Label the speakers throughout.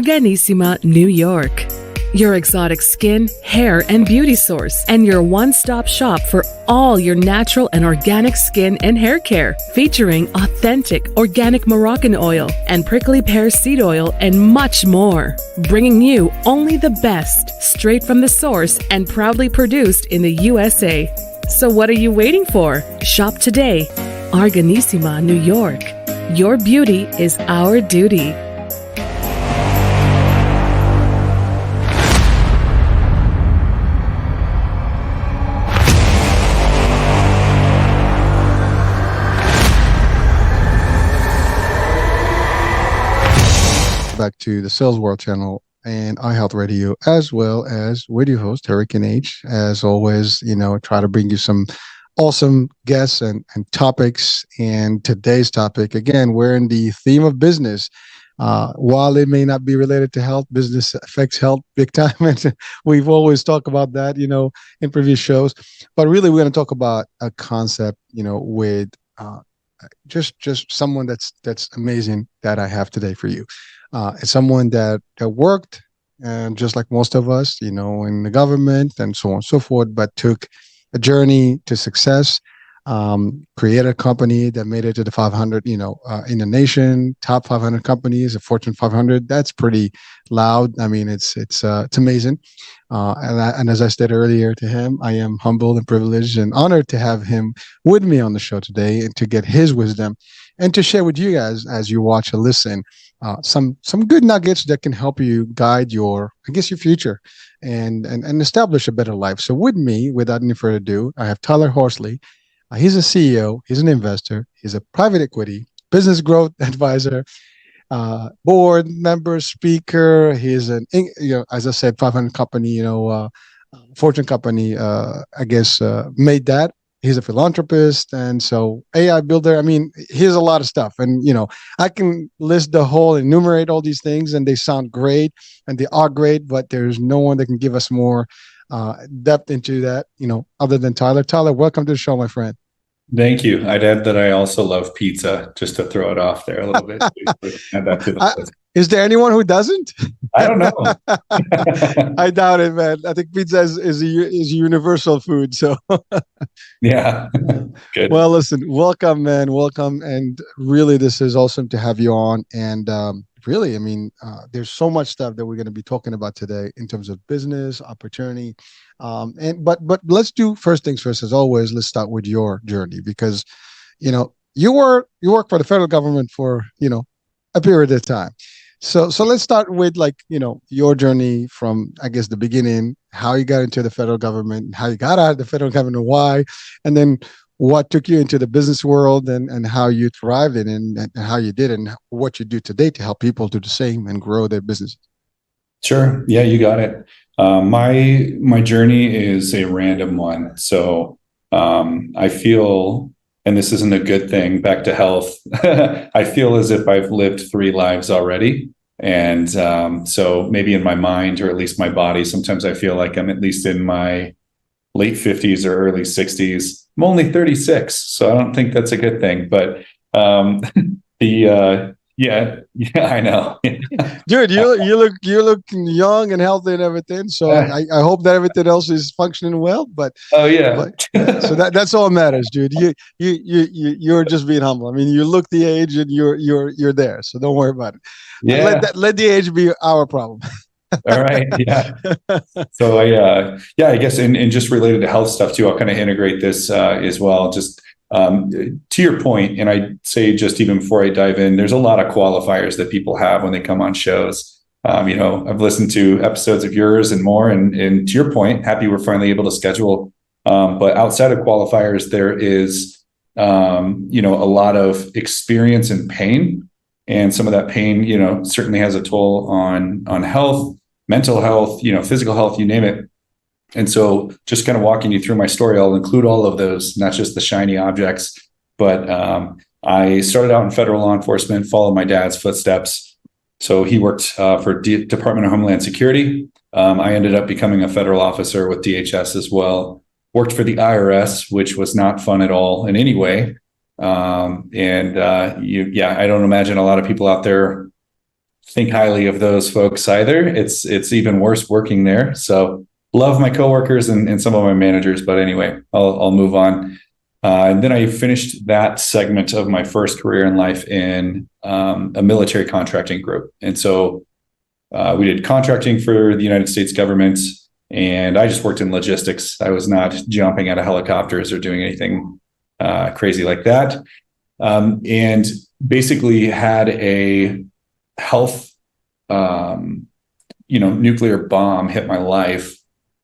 Speaker 1: Arganissima, New York. Your exotic skin, hair, and beauty source, and your one-stop shop for all your natural and organic skin and hair care, featuring authentic organic Moroccan oil and prickly pear seed oil and much more. Bringing you only the best, straight from the source and proudly produced in the USA. So what are you waiting for? Shop today. Arganissima, New York. Your beauty is our duty.
Speaker 2: Back to the Sales World channel and iHealth Radio, as well as with your host, Hurricane H. As always, try to bring you some awesome guests and topics. And today's topic, again, we're in the theme of business. While it may not be related to health, business affects health big time. And we've always talked about that, in previous shows. But really, we're going to talk about a concept, with just someone that's amazing that I have today for you. It's someone that worked, just like most of us, in the government and so on and so forth, but took a journey to success, created a company that made it to the 500, in the nation, top 500 companies, a Fortune 500. That's pretty loud. I mean, it's amazing. And as I said earlier to him, I am humbled and privileged and honored to have him with me on the show today and to get his wisdom and to share with you guys as you watch or listen. Some good nuggets that can help you guide your future and establish a better life. So with me, without any further ado, I have Tyler Horsley. He's a CEO, he's an investor, he's a private equity, business growth advisor, board member, speaker. He's as I said, 500 company, Fortune company, made that. He's a philanthropist, and so AI builder. I mean, here's a lot of stuff. And, I can list the whole, enumerate all these things, and they sound great, and they are great, but there's no one that can give us more depth into that, other than Tyler. Tyler, welcome to the show, my friend.
Speaker 3: Thank you. I'd add that I also love pizza, just to throw it off there a little bit. Add that to the list.
Speaker 2: Is there anyone who doesn't?
Speaker 3: I don't know.
Speaker 2: I doubt it, man. I think pizza is a universal food. So
Speaker 3: yeah, good.
Speaker 2: Well, listen, welcome, man. Welcome. And really, this is awesome to have you on. And really, I mean, there's so much stuff that we're going to be talking about today in terms of business, opportunity. But let's do first things first, as always. Let's start with your journey, because, you work for the federal government for, a period of time. So let's start with your journey from, the beginning, how you got into the federal government, how you got out of the federal government, why, and then what took you into the business world and how you thrived in and how you did and what you do today to help people do the same and grow their business.
Speaker 3: Sure. Yeah, you got it. My journey is a random one. So I feel, and this isn't a good thing, back to health, I feel as if I've lived 3 lives already. And so maybe in my mind, or at least my body, sometimes I feel like I'm at least in my late 50s or early 60s. I'm only 36, so I don't think that's a good thing. But yeah, I know.
Speaker 2: Dude, you look young and healthy and everything. So I hope that everything else is functioning well. But
Speaker 3: oh yeah,
Speaker 2: so that's all that matters, dude. You're just being humble. I mean, you look the age and you're there. So don't worry about it.
Speaker 3: Yeah,
Speaker 2: let the age be our problem.
Speaker 3: All right. Yeah. So I guess and just related to health stuff too, I'll kind of integrate this as well. Just to your point, and I'd say just even before I dive in, there's a lot of qualifiers that people have when they come on shows. I've listened to episodes of yours and more, and to your point, happy we're finally able to schedule. But outside of qualifiers, there is, a lot of experience and pain, and some of that pain, certainly has a toll on health, mental health, physical health, you name it. And so just kind of walking you through my story, I'll include all of those, not just the shiny objects, but I started out in federal law enforcement, followed my dad's footsteps. So he worked for Department of Homeland Security. I ended up becoming a federal officer with DHS as well. Worked for the IRS, which was not fun at all in any way. I don't imagine a lot of people out there think highly of those folks either. It's even worse working there. So love my coworkers and some of my managers, but anyway, I'll move on. And then I finished that segment of my first career in life in a military contracting group. And so we did contracting for the United States government, and I just worked in logistics. I was not jumping out of helicopters or doing anything crazy like that. And basically had a health, nuclear bomb hit my life,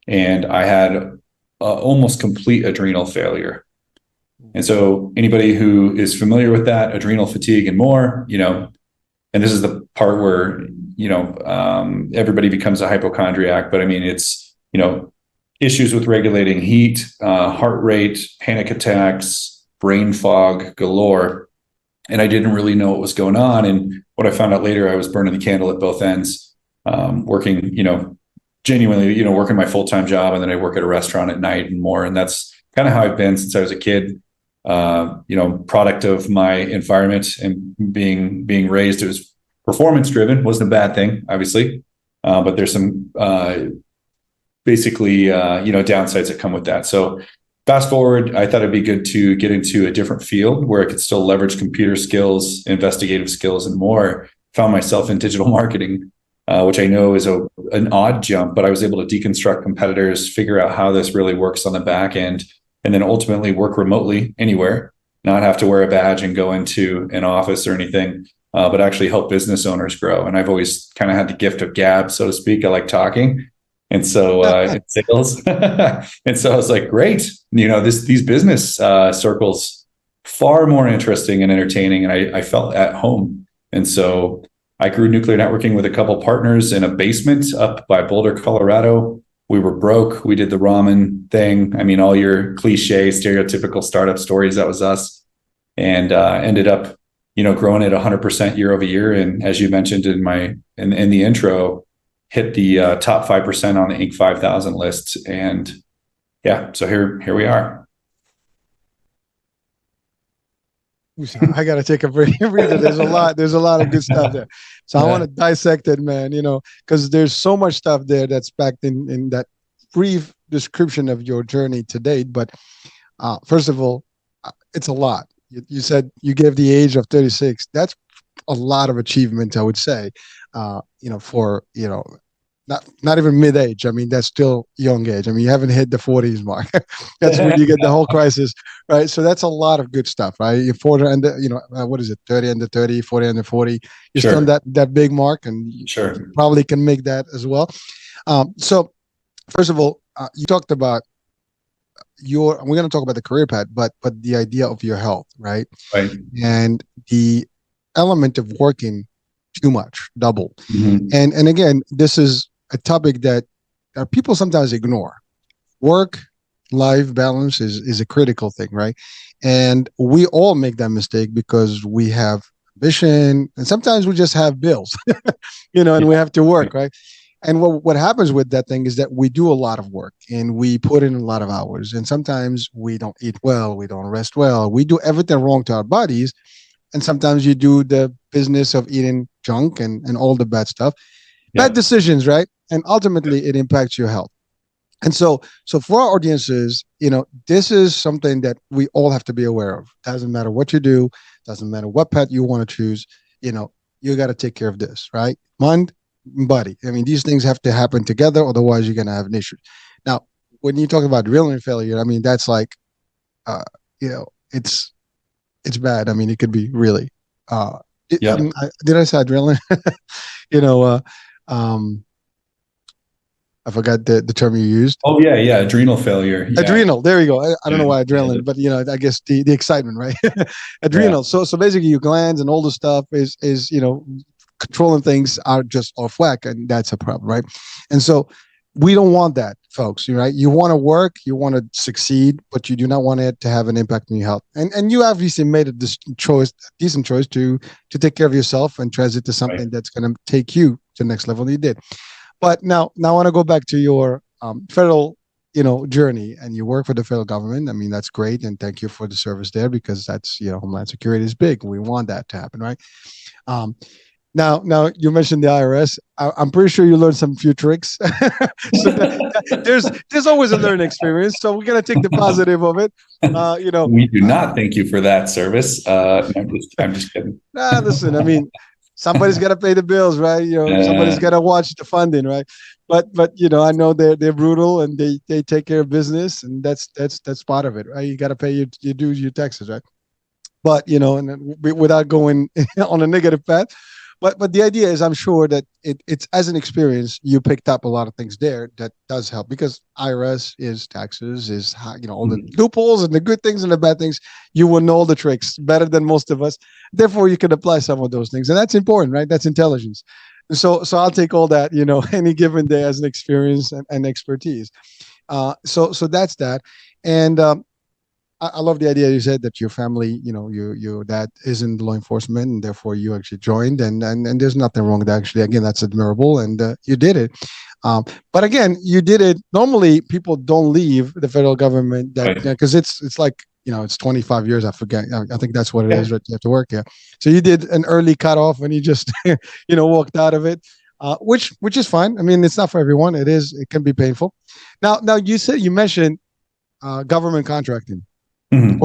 Speaker 3: and I had almost complete adrenal failure. And so anybody who is familiar with that, adrenal fatigue and more, and this is the part where, everybody becomes a hypochondriac, but I mean, it's, issues with regulating heat, heart rate, panic attacks, brain fog galore. And I didn't really know what was going on. And what I found out later, I was burning the candle at both ends, working, genuinely, working my full-time job. And then I work at a restaurant at night and more. And that's kind of how I've been since I was a kid, product of my environment and being raised. It was performance driven, wasn't a bad thing, obviously. But there's some basically, downsides that come with that. So fast forward, I thought it'd be good to get into a different field where I could still leverage computer skills, investigative skills, and more. Found myself in digital marketing, which I know is an odd jump, but I was able to deconstruct competitors, figure out how this really works on the back end, and then ultimately work remotely anywhere, not have to wear a badge and go into an office or anything, but actually help business owners grow. And I've always kind of had the gift of gab, so to speak. I like talking. And so in sales. And so I was like, great, these business circles, far more interesting and entertaining. And I felt at home. And so I grew nuclear networking with a couple partners in a basement up by Boulder, Colorado. We were broke. We did the ramen thing. I mean, all your cliche, stereotypical startup stories, that was us. And ended up, growing at 100% year over year. And as you mentioned in the intro, hit the top 5% on the Inc. 5000 list. And yeah, so here we are.
Speaker 2: I got to take a breather. There's a lot of good stuff there. So I want to dissect it, man, because there's so much stuff there that's packed in that brief description of your journey to date. But first of all, it's a lot. You said you gave the age of 36. That's a lot of achievement, I would say, for, not even mid-age. I mean, that's still young age. I mean, you haven't hit the 40s mark. That's when you get the whole crisis, right? So that's a lot of good stuff, right? You're 40 and, what is it? 30 under 30, 40 under 40. You're still on that big mark, and you probably can make that as well. So first of all, you talked about we're going to talk about the career path, but the idea of your health, right?
Speaker 3: Right.
Speaker 2: And the element of working too much, double.
Speaker 3: Mm-hmm.
Speaker 2: And again, this is a topic that people sometimes ignore. Work-life balance is a critical thing, right? And we all make that mistake because we have ambition, and sometimes we just have bills, and we have to work, right? And what happens with that thing is that we do a lot of work and we put in a lot of hours, and sometimes we don't eat well, we don't rest well, we do everything wrong to our bodies. And sometimes you do the business of eating junk and all the bad stuff, bad decisions, right? And ultimately it impacts your health. And so for our audiences, this is something that we all have to be aware of. Doesn't matter what you do, doesn't matter what path you want to choose, you got to take care of this, right? Mind, body. I mean, these things have to happen together, otherwise you're going to have an issue. Now, when you talk about adrenaline failure, I mean, that's like, it's bad. I mean, it could be really. Did I say adrenaline? I forgot the term you used.
Speaker 3: Oh yeah, adrenal failure. Yeah.
Speaker 2: Adrenal. There you go. I don't know why adrenaline, but I guess the excitement, right? Adrenal. Yeah. So basically, your glands and all the stuff is controlling things are just off whack, and that's a problem, right? And so we don't want that, folks, right? You want to work, you want to succeed, but you do not want it to have an impact on your health. And you obviously made a decent choice to take care of yourself and transit to something that's going to take you to the next level. You did. But now I want to go back to your federal, journey, and you work for the federal government. I mean, that's great. And thank you for the service there, because that's, Homeland Security is big. We want that to happen, right? Now you mentioned the IRS. I'm pretty sure you learned some few tricks. So there's always a learning experience. So we're gonna take the positive of it.
Speaker 3: We do not thank you for that service. I'm just kidding.
Speaker 2: Listen. I mean, somebody's got to pay the bills, right? Somebody's got to watch the funding, right? But I know they're brutal and they take care of business, and that's part of it, right? You got to pay your dues, your taxes, right? But and without going on a negative path. But the idea is, I'm sure that it's as an experience, you picked up a lot of things there that does help, because IRS is taxes, is all the loopholes and the good things and the bad things. You will know the tricks better than most of us. Therefore, you can apply some of those things, and that's important, right? That's intelligence. So I'll take all that, any given day as an experience and expertise. So that's that. And I love the idea you said that your family, your dad is in law enforcement, and therefore you actually joined, and there's nothing wrong with that. Actually, again, that's admirable, and you did it. But again, you did it. Normally, people don't leave the federal government because it's like it's 25 years. I forget. I think that's what it is. Right? You have to work here. So you did an early cutoff, and you just walked out of it, which is fine. I mean, it's not for everyone. It can be painful. Now you mentioned government contracting. Mm-hmm.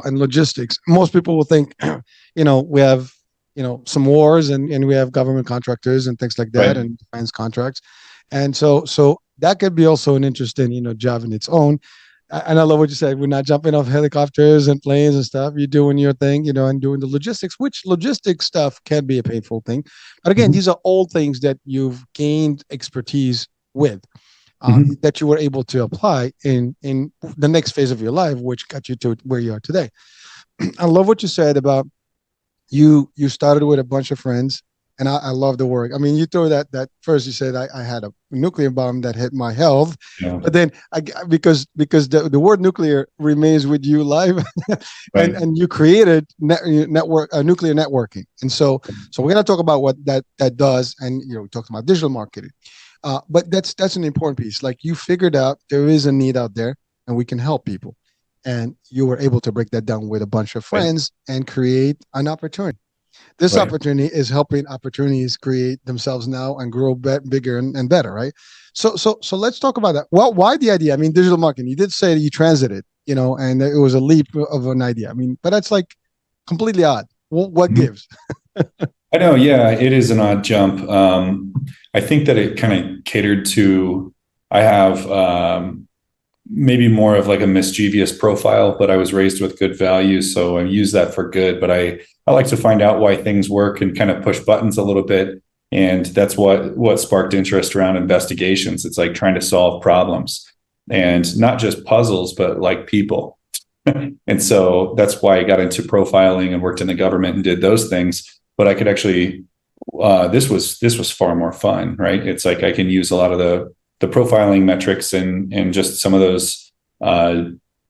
Speaker 2: And logistics. Most people will think, we have, some wars and we have government contractors and things like that, right, and defense contracts. And so that could be also an interesting, job in its own. And I love what you said. We're not jumping off helicopters and planes and stuff. You're doing your thing, and doing the logistics, which logistics stuff can be a painful thing. But again, these are all things that you've gained expertise with. That you were able to apply in the next phase of your life, which got you to where you are today. I love what you said about you started with a bunch of friends, and I love the work. I mean, you throw that first, you said I had a nuclear bomb that hit my health, but then because the word nuclear remains with you live, right, and you created nuclear networking, and so we're gonna talk about what that does, and we talked about digital marketing. But that's an important piece. Like, you figured out there is a need out there and we can help people. And you were able to break that down with a bunch of friends and create an opportunity. This opportunity is helping opportunities create themselves now and grow bigger and better, right? So let's talk about that. Well, why the idea? I mean, digital marketing, you did say that you transited, and it was a leap of an idea. I mean, but that's like completely odd. What gives?
Speaker 3: I know, yeah, it is an odd jump. I think that it kind of catered to, I have maybe more of like a mischievous profile, but I was raised with good values, so I use that for good. But I like to find out why things work and kind of push buttons a little bit. And that's what sparked interest around investigations. It's like trying to solve problems, and not just puzzles, but like people. And so that's why I got into profiling and worked in the government and did those things. But I could actually, this was far more fun, right? It's like I can use a lot of the profiling metrics and just some of those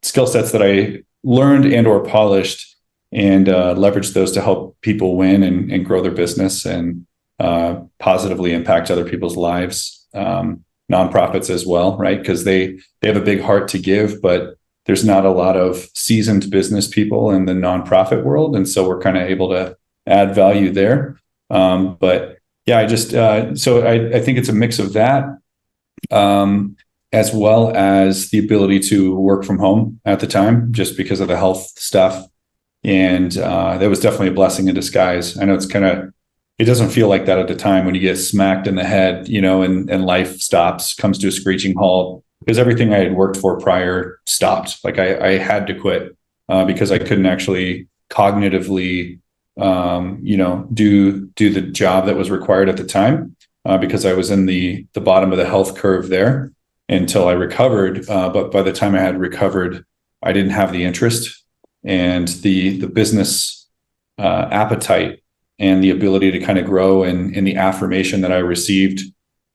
Speaker 3: skill sets that I learned and or polished, and leverage those to help people win and grow their business and positively impact other people's lives. Nonprofits as well, right? Because they have a big heart to give, but there's not a lot of seasoned business people in the nonprofit world, and so we're kind of able to add value there. But yeah, I just, so I think it's a mix of that, as well as the ability to work from home at the time, just because of the health stuff. And that was definitely a blessing in disguise. I know it doesn't feel like that at the time when you get smacked in the head, and life comes to a screeching halt, because everything I had worked for prior stopped. Like I had to quit because I couldn't actually cognitively do the job that was required at the time, because I was in the bottom of the health curve there until I recovered. But by the time I had recovered, I didn't have the interest and the business appetite and the ability to kind of grow, and the affirmation that I received,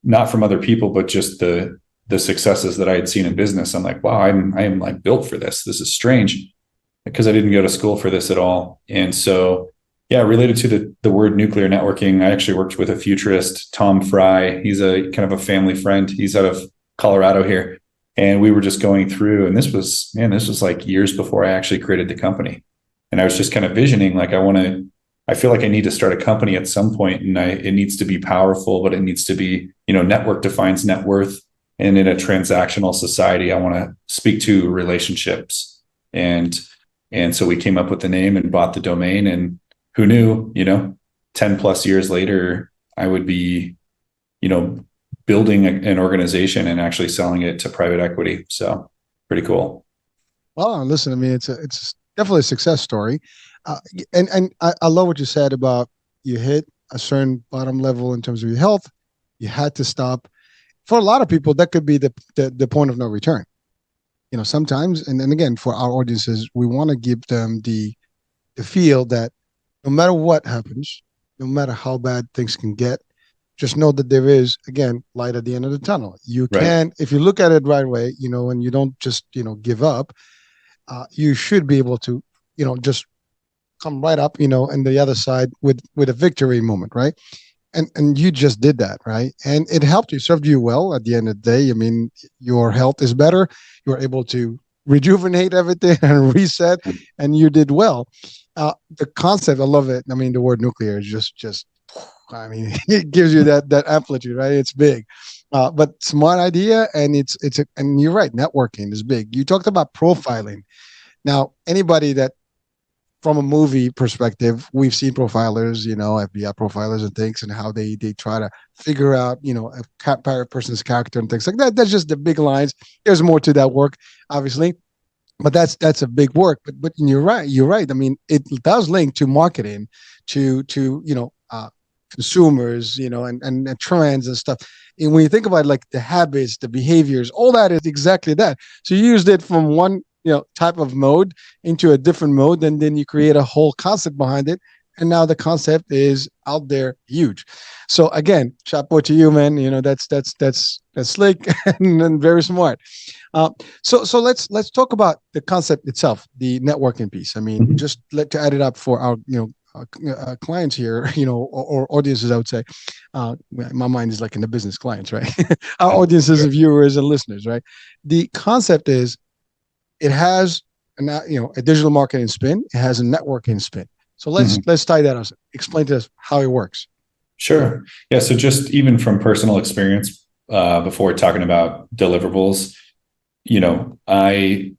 Speaker 3: not from other people, but just the successes that I had seen in business. I'm like, wow, I am like built for this. This is strange, because I didn't go to school for this at all. And so, yeah, related to the word nuclear networking, I actually worked with a futurist, Tom Fry. He's a kind of a family friend. He's out of Colorado here. And we were just going through, and this was like years before I actually created the company. And I was just kind of visioning, like, I want I feel like I need to start a company at some point, and it needs to be powerful, but it needs to be, network defines net worth. And in a transactional society, I want to speak to relationships. And so we came up with the name and bought the domain, and who knew, 10 plus years later, I would be, building an organization and actually selling it to private equity. So pretty cool.
Speaker 2: Well, listen, I mean, it's definitely a success story. And I love what you said about you hit a certain bottom level in terms of your health. You had to stop. For a lot of people, that could be the point of no return. Sometimes, and again, for our audiences, we want to give them the feel that no matter what happens, no matter how bad things can get, just know that there is, again, light at the end of the tunnel. You can, if you look at it right away, and you don't just, give up, you should be able to, just come right up, and the other side with a victory moment, right? And you just did that, right? And it helped you, served you well at the end of the day. I mean, your health is better. You're able to rejuvenate everything and reset, and you did well. The concept, I love it. I mean, the word nuclear is just I mean, it gives you that amplitude, right? It's big, but smart idea, and and you're right. Networking is big. You talked about profiling. Now, anybody that, from a movie perspective, we've seen profilers, FBI profilers and things, and how they try to figure out, a person's character and things like that. That's just the big lines. There's more to that work, obviously, but that's a big work. But you're right. You're right. I mean, it does link to marketing, to consumers, and trends and stuff. And when you think about like the habits, the behaviors, all that is exactly that. So you used it from one type of mode into a different mode, and then you create a whole concept behind it. And now the concept is out there, huge. So again, chapeau to you, man. That's slick and very smart. So let's talk about the concept itself, the networking piece. I mean, just to add it up for our clients here, or audiences, I would say. My mind is like in the business clients, right? Our audiences and viewers and listeners, right? The concept is, it has a digital marketing spin. It has a networking spin. So let's tie that up. Explain to us how it works.
Speaker 3: Sure. Yeah. So just even from personal experience, before talking about deliverables, the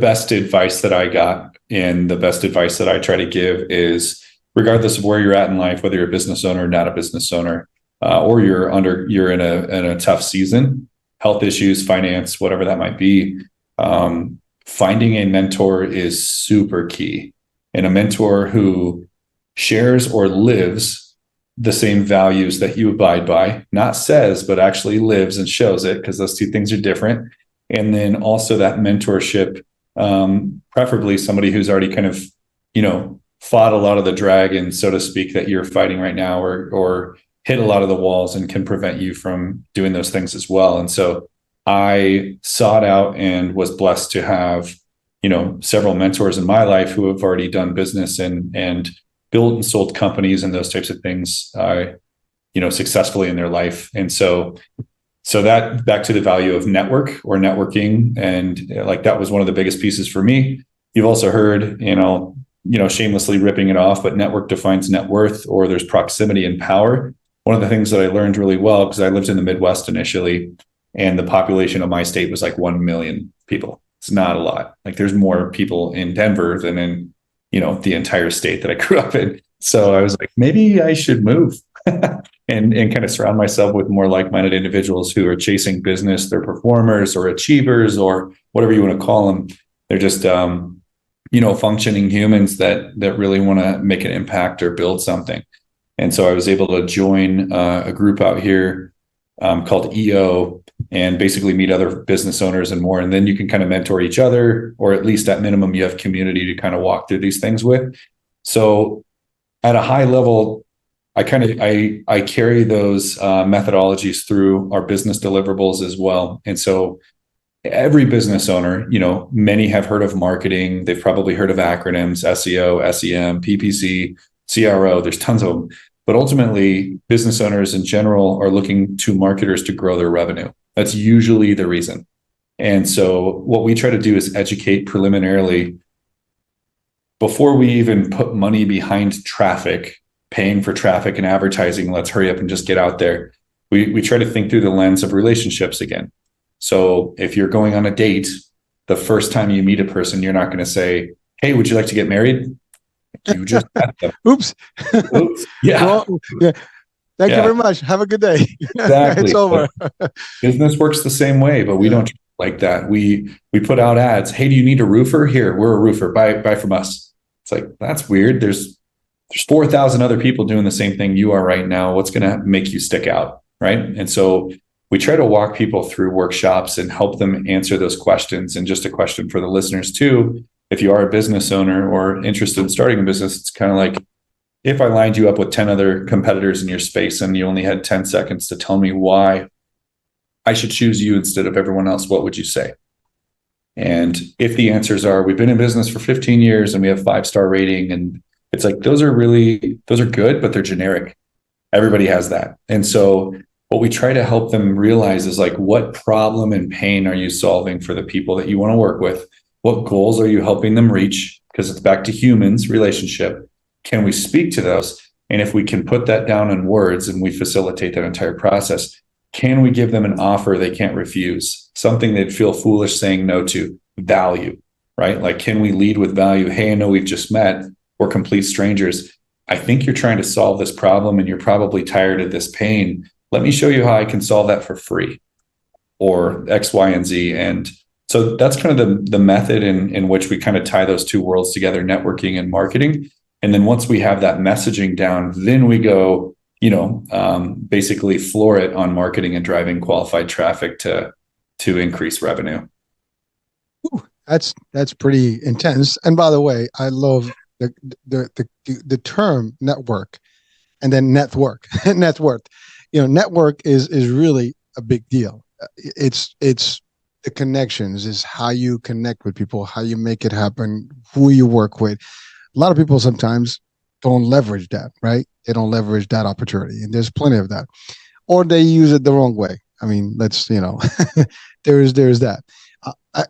Speaker 3: best advice that I got, and the best advice that I try to give, is regardless of where you're at in life, whether you're a business owner, not a business owner, or you're in a tough season, health issues, finance, whatever that might be. Finding a mentor is super key, and a mentor who shares or lives the same values that you abide by, not says, but actually lives and shows it, because those two things are different. And then also that mentorship, preferably somebody who's already kind of, fought a lot of the dragons, so to speak, that you're fighting right now, or hit a lot of the walls and can prevent you from doing those things as well. And so I sought out and was blessed to have, several mentors in my life who have already done business and built and sold companies and those types of things, successfully in their life. And so that, back to the value of network or networking, and like that was one of the biggest pieces for me. You've also heard, shamelessly ripping it off, but network defines net worth, or there's proximity and power. One of the things that I learned really well, because I lived in the Midwest initially, and the population of my state was like 1 million people. It's not a lot. Like, there's more people in Denver than in, the entire state that I grew up in. So I was like, maybe I should move and kind of surround myself with more like-minded individuals who are chasing business. They're performers or achievers or whatever you want to call them. They're just, functioning humans that really want to make an impact or build something. And so I was able to join a group out here called EO, and basically meet other business owners and more. And then you can kind of mentor each other, or at least at minimum, you have community to kind of walk through these things with. So at a high level, I carry those methodologies through our business deliverables as well. And so every business owner, many have heard of marketing. They've probably heard of acronyms: SEO, SEM, PPC, CRO. There's tons of them. But ultimately, business owners in general are looking to marketers to grow their revenue. That's usually the reason. And so what we try to do is educate preliminarily before we even put money behind traffic, paying for traffic and advertising, let's hurry up and just get out there. We try to think through the lens of relationships again. So if you're going on a date, the first time you meet a person, you're not going to say, "Hey, would you like to get married?" You just met them.
Speaker 2: Oops.
Speaker 3: Oops. Yeah.
Speaker 2: Well, yeah. Thank you very much. Have a good day.
Speaker 3: Exactly.
Speaker 2: It's over.
Speaker 3: Business works the same way, but we don't like that. We put out ads. "Hey, do you need a roofer? Here, we're a roofer. Buy from us." It's like, that's weird. There's 4,000 other people doing the same thing you are right now. What's going to make you stick out, right? And so we try to walk people through workshops and help them answer those questions. And just a question for the listeners too, if you are a business owner or interested in starting a business, it's kind of like, if I lined you up with 10 other competitors in your space and you only had 10 seconds to tell me why I should choose you instead of everyone else, what would you say? And if the answers are, we've been in business for 15 years and we have 5-star rating, and it's like, those are good, but they're generic. Everybody has that. And so what we try to help them realize is like, what problem and pain are you solving for the people that you want to work with? What goals are you helping them reach? Because it's back to humans, relationship. Can we speak to those? And if we can put that down in words and we facilitate that entire process, can we give them an offer they can't refuse? Something they'd feel foolish saying no to. Value, right? Like, can we lead with value? "Hey, I know we've just met. We're complete strangers. I think you're trying to solve this problem and you're probably tired of this pain. Let me show you how I can solve that for free," or X, Y, and Z. And so that's kind of the method in which we kind of tie those two worlds together, networking and marketing. And then once we have that messaging down, then we go, basically floor it on marketing and driving qualified traffic to increase revenue.
Speaker 2: Ooh, that's pretty intense. And by the way, I love the term network, and then net worth. Network is really a big deal. It's the connections, is how you connect with people, how you make it happen, who you work with. A lot of people sometimes don't leverage that, right? They don't leverage that opportunity, and there's plenty of that, or they use it the wrong way. I mean, there's that.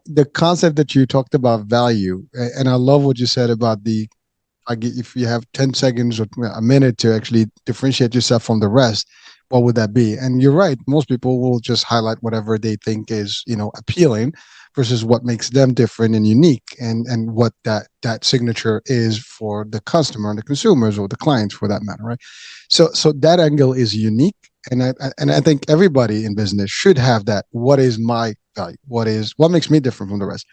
Speaker 2: The concept that you talked about, value, and I love what you said about if you have 10 seconds or a minute to actually differentiate yourself from the rest, what would that be? And you're right. Most people will just highlight whatever they think is, appealing versus what makes them different and unique, and what that signature is for the customer and the consumers or the clients for that matter, right? So that angle is unique. And I think everybody in business should have that. What is my value? What makes me different from the rest?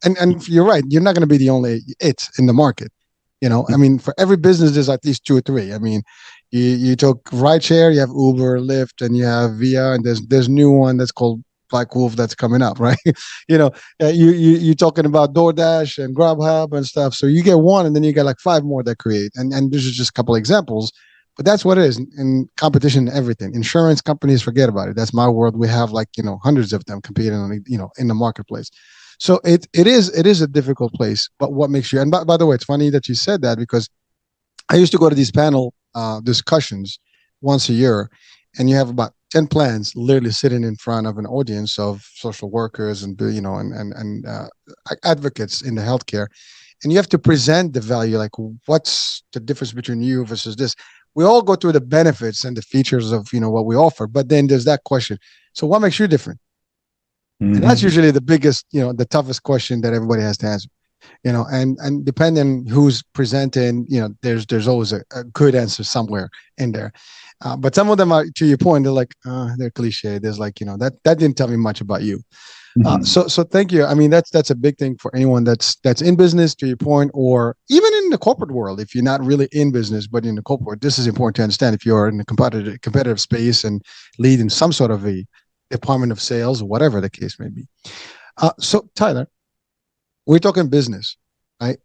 Speaker 2: And you're right. You're not going to be the only it in the market. I mean, for every business, there's at least 2 or 3. I mean, you took rideshare, you have Uber, Lyft, and you have Via, and there's new one that's called Black Wolf that's coming up, right? You're talking about DoorDash and Grubhub and stuff. So you get one, and then you get like 5 more that create. And this is just a couple of examples. But that's what it is in competition, everything. Insurance companies, forget about it. That's my world. We have hundreds of them competing on, in the marketplace. So it is a difficult place. But what makes you, and by the way, it's funny that you said that, because I used to go to these panel discussions once a year, and you have about 10 plans literally sitting in front of an audience of social workers and advocates in the healthcare. And you have to present the value, like what's the difference between you versus this. We all go through the benefits and the features of what we offer, but then there's that question. So what makes you different? Mm-hmm. And that's usually the biggest, the toughest question that everybody has to answer. And depending who's presenting, there's always a good answer somewhere in there. But some of them are, to your point, they're like, they're cliche. There's that didn't tell me much about you. Mm-hmm. So thank you. I mean, that's a big thing for anyone that's in business, to your point, or even in the corporate world. If you're not really in business, but in the corporate, this is important to understand. If you're in a competitive space and lead in some sort of a department of sales, or whatever the case may be. So Tyler, we're talking business, right?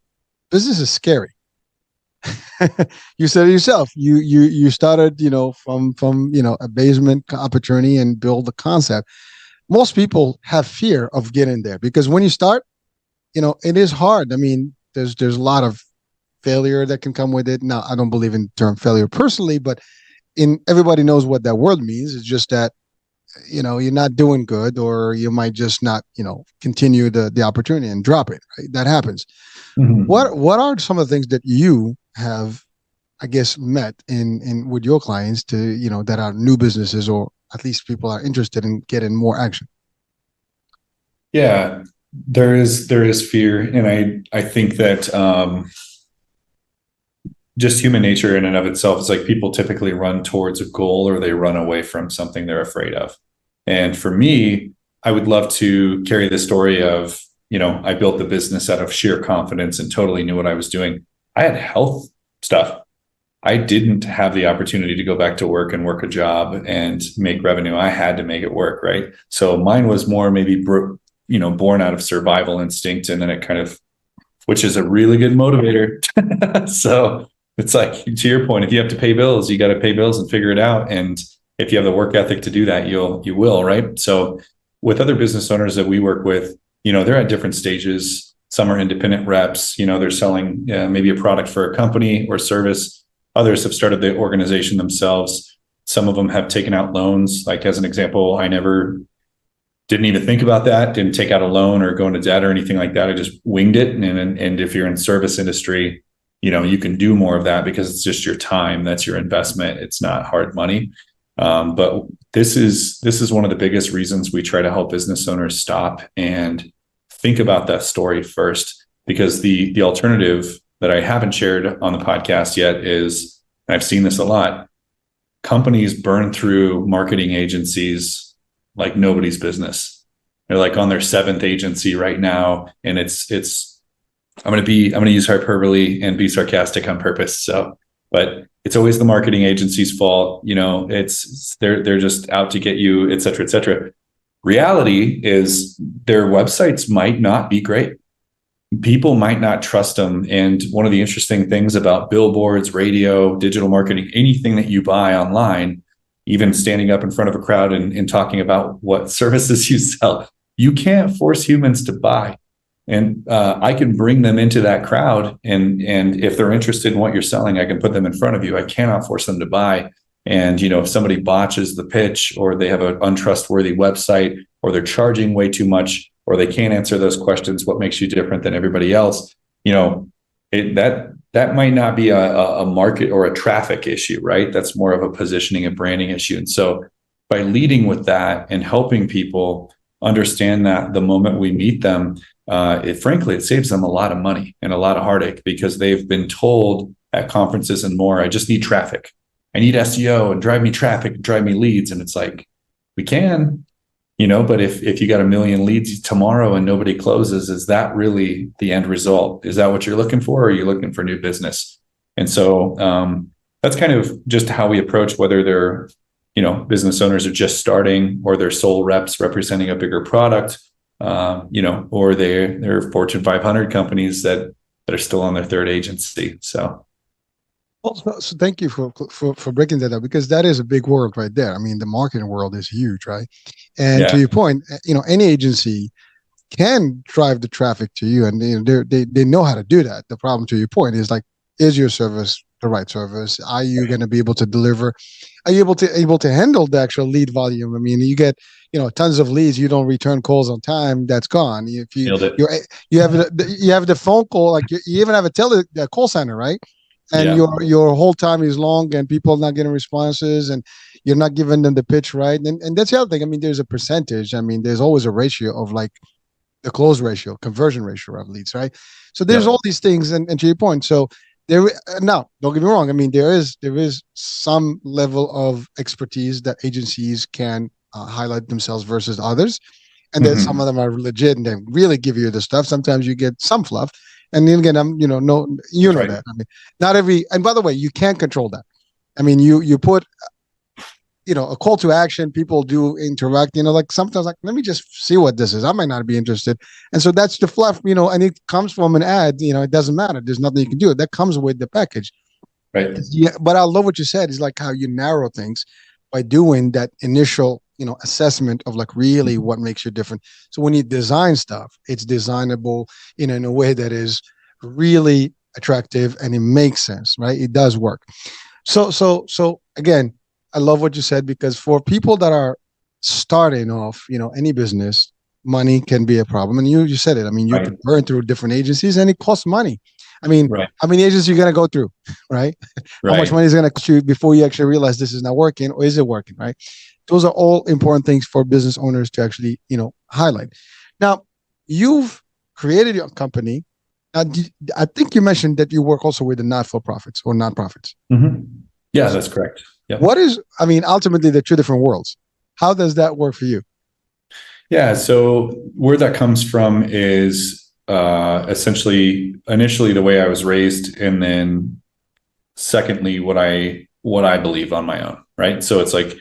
Speaker 2: Business is scary. You said it yourself. You started, from a basement opportunity and build the concept. Most people have fear of getting there, because when you start, it is hard. I mean, there's a lot of failure that can come with it. Now, I don't believe in the term failure personally, but everybody knows what that word means. It's just that, you're not doing good, or you might just not, continue the opportunity and drop it, right? That happens.
Speaker 3: Mhm.
Speaker 2: What are some of the things that you have, I guess, met in with your clients to, that are new businesses, or at least people are interested in getting more action?
Speaker 3: Yeah, there is fear, and I think that just human nature in and of itself is like people typically run towards a goal or they run away from something they're afraid of. And for me, I would love to carry the story of, I built the business out of sheer confidence and totally knew what I was doing. I had health stuff. I didn't have the opportunity to go back to work and work a job and make revenue. I had to make it work, right? So mine was more maybe, born out of survival instinct, and then it kind of, which is a really good motivator. So it's like, to your point, if you have to pay bills, you got to pay bills and figure it out. And if you have the work ethic to do that, you will, right? So with other business owners that we work with, they're at different stages. Some are independent reps, they're selling maybe a product for a company or service. Others have started the organization themselves. Some of them have taken out loans. Like, as an example, I never didn't even think about that, didn't take out a loan or go into debt or anything like that. I just winged it. And if you're in service industry, you can do more of that because it's just your time. That's your investment. It's not hard money. But this is one of the biggest reasons we try to help business owners stop and think about that story first, because the alternative that I haven't shared on the podcast yet is, and I've seen this a lot, companies burn through marketing agencies like nobody's business. They're like on their seventh agency right now. And it's I'm going to use hyperbole and be sarcastic on purpose. So, but it's always the marketing agency's fault. They're just out to get you, et cetera, et cetera. Reality is their websites might not be great. People might not trust them. And one of the interesting things about billboards, radio, digital marketing, anything that you buy online, even standing up in front of a crowd and talking about what services you sell, you can't force humans to buy. And I can bring them into that crowd. And if they're interested in what you're selling, I can put them in front of you. I cannot force them to buy. And, if somebody botches the pitch, or they have an untrustworthy website, or they're charging way too much, or they can't answer those questions, what makes you different than everybody else? That might not be a market or a traffic issue, right? That's more of a positioning and branding issue. And so by leading with that and helping people understand that the moment we meet them, it saves them a lot of money and a lot of heartache, because they've been told at conferences and more, I just need traffic. I need SEO and drive me traffic, drive me leads. And it's like, we can, but if you got 1 million leads tomorrow and nobody closes, is that really the end result? Is that what you're looking for? Or are you looking for new business? And so that's kind of just how we approach, whether they're, business owners are just starting, or they're sole reps representing a bigger product, or they're Fortune 500 companies that are still on their third agency. So.
Speaker 2: So thank you for breaking that up, because that is a big world right there. I mean, the marketing world is huge, right? And to your point, any agency can drive the traffic to you, and they know how to do that. The problem, to your point, is like, is your service the right service? Are you going to be able to deliver? Are you able to handle the actual lead volume? I mean, you get tons of leads, you don't return calls on time, that's gone. If you have the phone call, like you even have a call center, right? And your whole time is long, and people are not getting responses, and you're not giving them the pitch right. And that's the other thing. I mean, there's a percentage. I mean, there's always a ratio of like the close ratio, conversion ratio of leads, right? So there's all these things, and to your point. So now, don't get me wrong. I mean, there is some level of expertise that agencies can highlight themselves versus others. And then some of them are legit and they really give you the stuff. Sometimes you get some fluff. And then again, right. That. I mean, not every, and by the way, you can't control that. I mean, you put, a call to action, people do interact, like sometimes like, let me just see what this is. I might not be interested. And so that's the fluff, and it comes from an ad, it doesn't matter. There's nothing you can do. That comes with the package.
Speaker 3: Right.
Speaker 2: Yeah. But I love what you said, is like how you narrow things by doing that initial, assessment of like really what makes you different. So when you design stuff, it's designable in a way that is really attractive and it makes sense, right? It does work. So again, I love what you said, because for people that are starting off, any business, money can be a problem. And you said it. I mean, you
Speaker 3: Right.
Speaker 2: could burn through different agencies and it costs money. I mean,
Speaker 3: Right.
Speaker 2: how many agencies you're going to go through, right? How much
Speaker 3: Right.
Speaker 2: money is going to cost you before you actually realize this is not working, or is it working, right? Those are all important things for business owners to actually, highlight. Now, you've created your company. I think you mentioned that you work also with the not-for-profits or nonprofits.
Speaker 3: Mm-hmm. Yeah, that's correct. Yep.
Speaker 2: Ultimately, they're two different worlds. How does that work for you?
Speaker 3: Yeah. So where that comes from is essentially initially the way I was raised, and then secondly what I believe on my own. Right. So it's like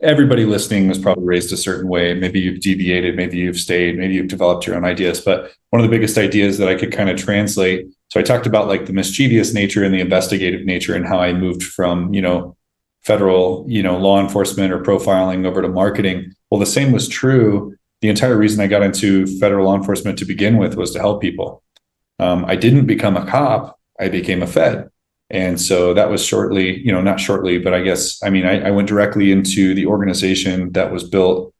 Speaker 3: everybody listening was probably raised a certain way. Maybe you've deviated, maybe you've stayed, maybe you've developed your own ideas. But one of the biggest ideas that I could kind of translate. So I talked about like the mischievous nature and the investigative nature, and how I moved from, federal, law enforcement or profiling over to marketing. Well, the same was true. The entire reason I got into federal law enforcement to begin with was to help people. I didn't become a cop. I became a Fed. And so that was shortly, not shortly, but I went directly into the organization that was built,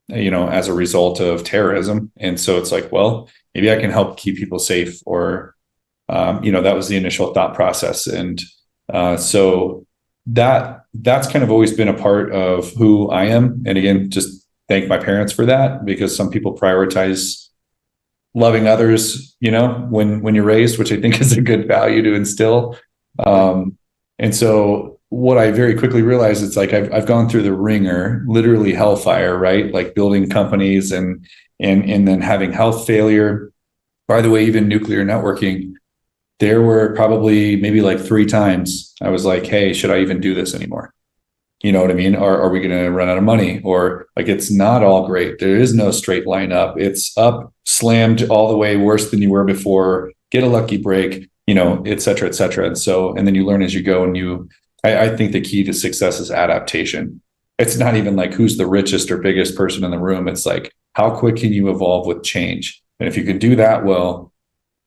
Speaker 3: as a result of terrorism. And so it's like, well, maybe I can help keep people safe, or, that was the initial thought process. And so that's kind of always been a part of who I am. And again, just thank my parents for that, because some people prioritize loving others, when you're raised, which I think is a good value to instill. And so what I very quickly realized, it's like, I've gone through the ringer, literally hellfire, right? Like building companies and then having health failure. By the way, even nuclear networking, there were probably maybe like 3 times I was like, hey, should I even do this anymore? You know what I mean? Or are we going to run out of money? Or like, it's not all great. There is no straight line up. It's up, slammed all the way, worse than you were before, get a lucky break, et cetera, et cetera. And then you learn as you go. And I think the key to success is adaptation. It's not even like who's the richest or biggest person in the room. It's like, how quick can you evolve with change? And if you can do that well,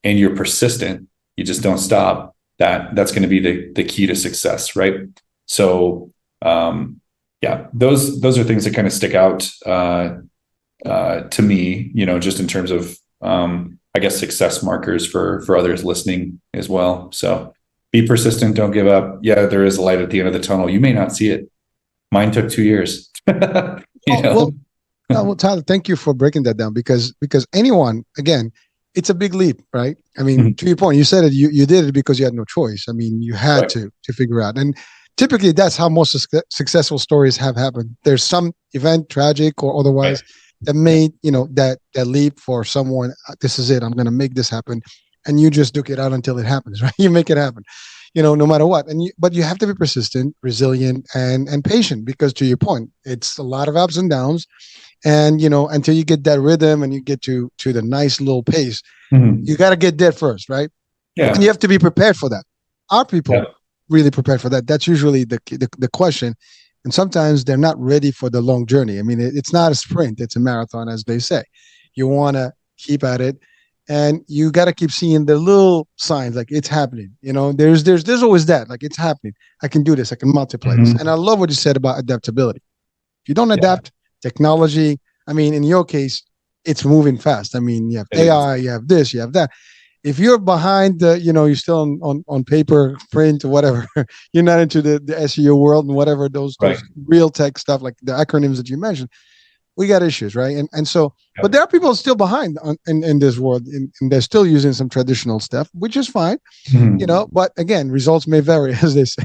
Speaker 3: and you're persistent, you just don't stop, that's going to be the key to success. Right. So, those are things that kind of stick out, to me, just in terms of, success markers for others listening as well. So be persistent. Don't give up. Yeah, there is a light at the end of the tunnel. You may not see it. Mine took 2 years.
Speaker 2: Well, Tyler, thank you for breaking that down, because anyone, again, it's a big leap, right? I mean,
Speaker 3: Mm-hmm.
Speaker 2: To your point, you said it, you did it because you had no choice. I mean, you had
Speaker 3: Right.
Speaker 2: to figure out. And typically that's how most successful stories have happened. There's some event, tragic or otherwise, that made, that leap for someone. This is it. I'm going to make this happen. And you just duke it out until it happens, right? You make it happen, no matter what. But you have to be persistent, resilient, and patient, because to your point, it's a lot of ups and downs. And, until you get that rhythm and you get to the nice little pace,
Speaker 3: Mm-hmm.
Speaker 2: you got to get there first, right?
Speaker 3: Yeah.
Speaker 2: And you have to be prepared for that. Are people really prepared for that? That's usually the question. And sometimes they're not ready for the long journey. I mean, it's not a sprint, it's a marathon, as they say. You want to keep at it, and you got to keep seeing the little signs, like it's happening. There's always that, like it's happening. I can do this. I can multiply this. And I love what you said about adaptability. If you don't adapt, technology, I mean, in your case, it's moving fast. I mean, you have AI, you have this, you have that. If you're behind the, you're still on paper, print, or whatever, you're not into the SEO world and whatever, those real tech stuff, like the acronyms that you mentioned, we got issues, right? And so, but there are people still behind in this world, and they're still using some traditional stuff, which is fine, but again, results may vary, as they say.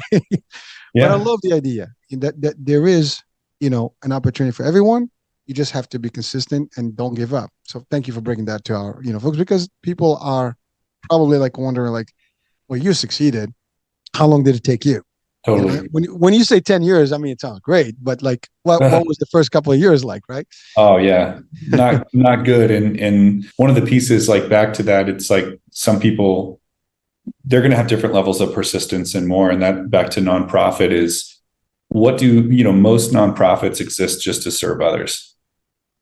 Speaker 2: But I love the idea that there is, an opportunity for everyone. You just have to be consistent and don't give up. So thank you for bringing that to our, folks, because people are probably like wondering, like, well, you succeeded. How long did it take you?
Speaker 3: Totally.
Speaker 2: When you say 10 years, I mean, it sounds great, but like, what was the first couple of years like, right?
Speaker 3: Oh yeah, not good. And one of the pieces, like back to that, it's like some people, they're going to have different levels of persistence and more. And that back to nonprofit is, what do, most nonprofits exist just to serve others.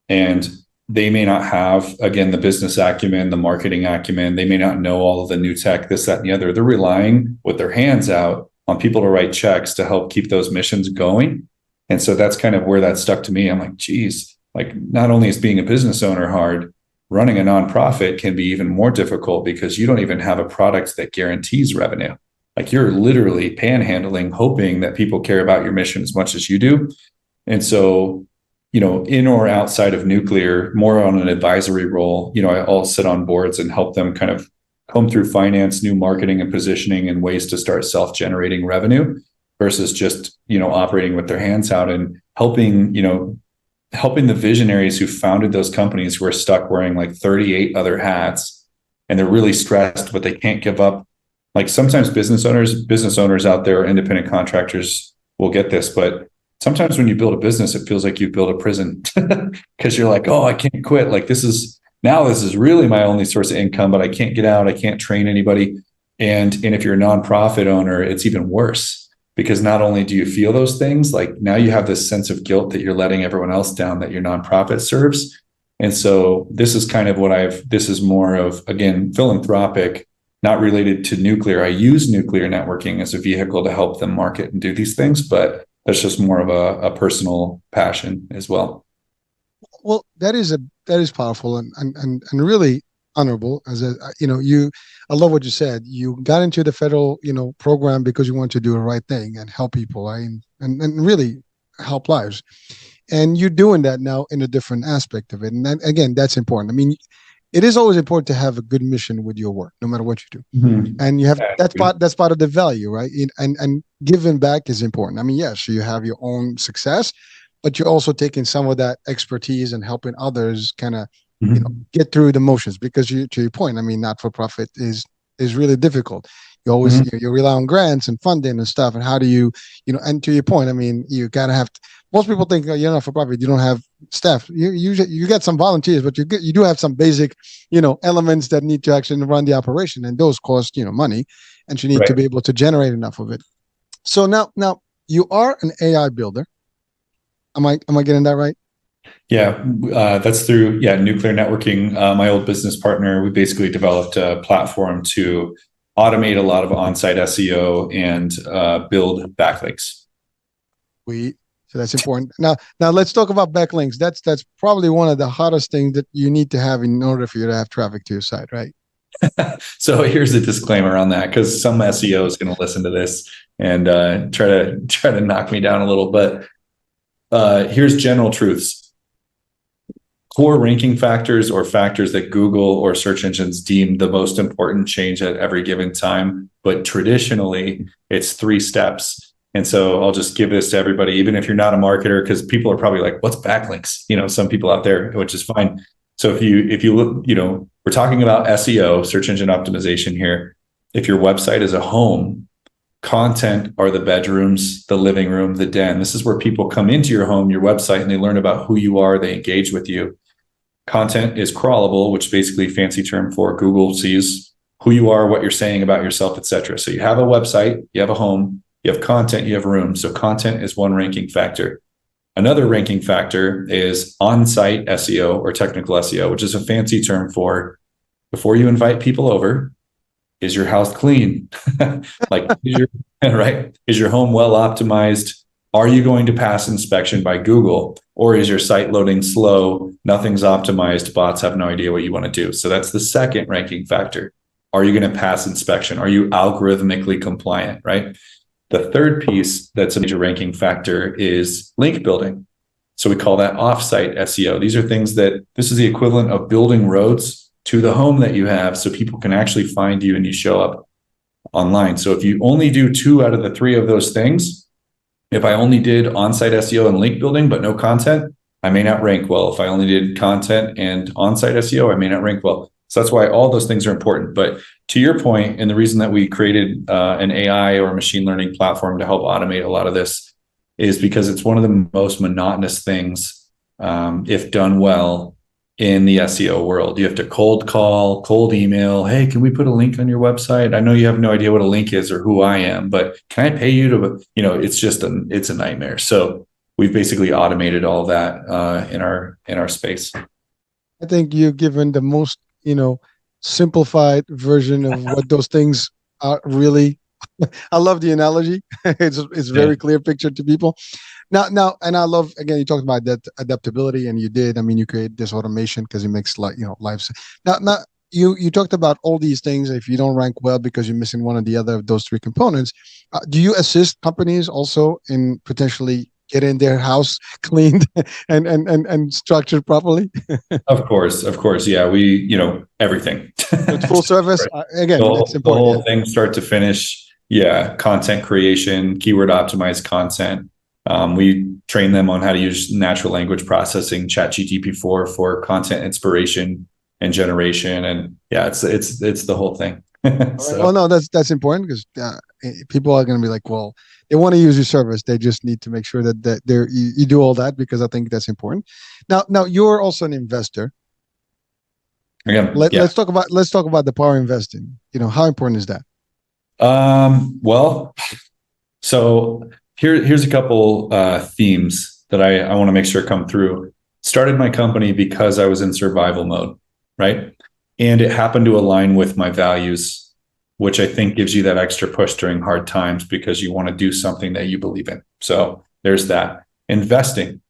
Speaker 3: And they may not have, again, the business acumen, the marketing acumen. They may not know all of the new tech, this, that, and the other. They're relying with their hands out on people to write checks to help keep those missions going. And so that's kind of where that stuck to me. I'm like, geez, like not only is being a business owner hard, running a nonprofit can be even more difficult because you don't even have a product that guarantees revenue. Like you're literally panhandling, hoping that people care about your mission as much as you do. And so, in or outside of nuclear, more on an advisory role, I'll sit on boards and help them kind of comb through finance, new marketing and positioning, and ways to start self-generating revenue versus just, operating with their hands out and helping the visionaries who founded those companies who are stuck wearing like 38 other hats and they're really stressed, but they can't give up. Like sometimes business owners out there, independent contractors will get this, but sometimes when you build a business, it feels like you build a prison because you're like, oh, I can't quit. Like this is really my only source of income, but I can't get out. I can't train anybody. And if you're a nonprofit owner, it's even worse because not only do you feel those things, like now you have this sense of guilt that you're letting everyone else down that your nonprofit serves. And so this is kind of this is more of, again, philanthropic, not related to nuclear. I use nuclear networking as a vehicle to help them market and do these things, but that's just more of a personal passion as well.
Speaker 2: Well, that is powerful and really honorable. I love what you said. You got into the federal, program because you want to do the right thing and help people, right? And really help lives. And you're doing that now in a different aspect of it. And again, that's important. I mean, it is always important to have a good mission with your work, no matter what you do. Mm-hmm. And you have that's part of the value, right? And giving back is important. I mean, yes, you have your own success, but you're also taking some of that expertise and helping others kind of get through the motions. Because to your point, I mean, not for profit is really difficult. You always you rely on grants and funding and stuff. And how do you and to your point, I mean, you gotta have. Most people think you're not for profit. You don't have staff. You get some volunteers, but you do have some basic, elements that need to actually run the operation, and those cost money, and you need to be able to generate enough of it. So now you are an AI builder. Am I getting that right?
Speaker 3: Yeah, that's through nuclear networking. My old business partner, we basically developed a platform to automate a lot of on-site SEO and build backlinks.
Speaker 2: So that's important. Now let's talk about backlinks. That's probably one of the hottest things that you need to have in order for you to have traffic to your site, right?
Speaker 3: So here's a disclaimer on that, because some SEO is going to listen to this and try to knock me down a little. But here's general truths. Core ranking factors, or factors that Google or search engines deem the most important, change at every given time. But traditionally, it's 3 steps. And so I'll just give this to everybody, even if you're not a marketer, because people are probably like, what's backlinks? Some people out there, which is fine. So if you look, we're talking about SEO, search engine optimization here. If your website is a home, content are the bedrooms, the living room, the den. This is where people come into your home, your website, and they learn about who you are. They engage with you. Content is crawlable, which is basically a fancy term for Google sees who you are, what you're saying about yourself, etc. So you have a website, you have a home, you have content, you have room. So content is one ranking factor. Another ranking factor is on-site SEO, or technical SEO, which is a fancy term for before you invite people over, is your house clean? Like, is your home well optimized? Are you going to pass inspection by Google? Or is your site loading slow? Nothing's optimized. Bots have no idea what you want to do. So that's the second ranking factor. Are you going to pass inspection? Are you algorithmically compliant, right? The third piece that's a major ranking factor is link building. So we call that offsite SEO. These are things this is the equivalent of building roads to the home that you have so people can actually find you and you show up online. So if you only do 2 out of the 3 of those things, if I only did on-site SEO and link building but no content, I may not rank well. If I only did content and on-site SEO, I may not rank well. So that's why all those things are important. But to your point, and the reason that we created an AI or machine learning platform to help automate a lot of this is because it's one of the most monotonous things, if done well, in the SEO world. You have to cold call, cold email. Hey, can we put a link on your website? I know you have no idea what a link is or who I am, but can I pay you to, it's a nightmare. So we've basically automated all that in our space.
Speaker 2: I think you've given the most, simplified version of what those things are really I love the analogy. It's very clear picture to people. Now, and I love, again, you talked about that adaptability, and you did. I mean, you create this automation because it makes life. Now, you talked about all these things. If you don't rank well because you're missing one or the other of those three components, do you assist companies also in potentially getting their house cleaned and structured properly?
Speaker 3: Of course. Yeah, everything.
Speaker 2: It's full service. Again, it's
Speaker 3: The whole
Speaker 2: important.
Speaker 3: thing, start to finish. Yeah, content creation, keyword optimized content. We train them on how to use natural language processing, ChatGPT-4 for content inspiration and generation, and yeah, it's the whole thing.
Speaker 2: So, well, no, that's important because people are going to be like, well, they want to use your service. They just need to make sure that you do all that, because I think that's important. Now you're also an investor.
Speaker 3: Again,
Speaker 2: let's talk about the power of investing. How important is that?
Speaker 3: Well, so here's a couple themes that I want to make sure come through. Started my company because I was in survival mode, right? And it happened to align with my values, which I think gives you that extra push during hard times because you want to do something that you believe in. So there's that. Investing.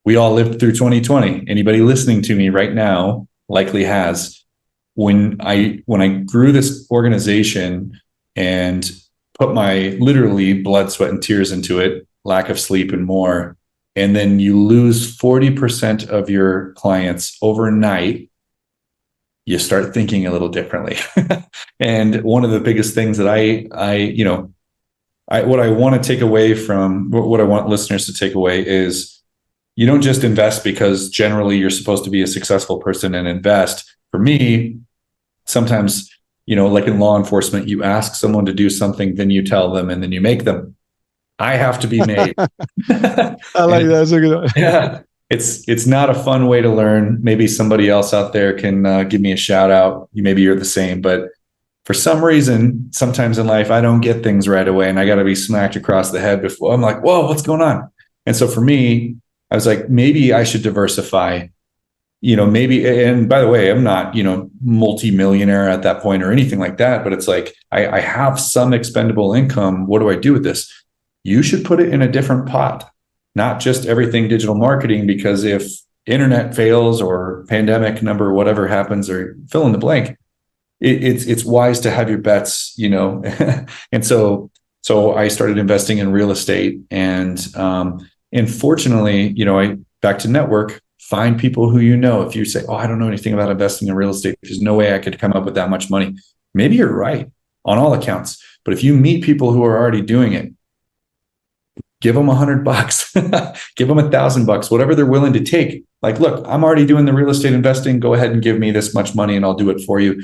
Speaker 3: We all lived through 2020. Anybody listening to me right now likely has. When I grew this organization and put my literally blood, sweat, and tears into it, lack of sleep and more, and then you lose 40% of your clients overnight, you start thinking a little differently. And one of the biggest things that what I want to take away from what I want listeners to take away is you don't just invest because generally you're supposed to be a successful person and invest. For me, sometimes, like in law enforcement, you ask someone to do something, then you tell them, and then you make them. I have to be made.
Speaker 2: I like that. That's a good one.
Speaker 3: Yeah. It's not a fun way to learn. Maybe somebody else out there can give me a shout out. Maybe you're the same, but for some reason, sometimes in life, I don't get things right away, and I got to be smacked across the head before I'm like, whoa, what's going on? And so for me, I was like, maybe I should diversify, maybe. And by the way, I'm not, multi-millionaire at that point or anything like that, but it's like, I have some expendable income. What do I do with this? You should put it in a different pot. Not just everything digital marketing, because if internet fails or pandemic number, whatever happens, or fill in the blank, it's wise to have your bets, And so I started investing in real estate, and fortunately, I back to network, find people who If you say, oh, I don't know anything about investing in real estate, there's no way I could come up with that much money. Maybe you're right on all accounts, but if you meet people who are already doing it, give them $100, give them $1,000, whatever they're willing to take. Like, look, I'm already doing the real estate investing. Go ahead and give me this much money and I'll do it for you.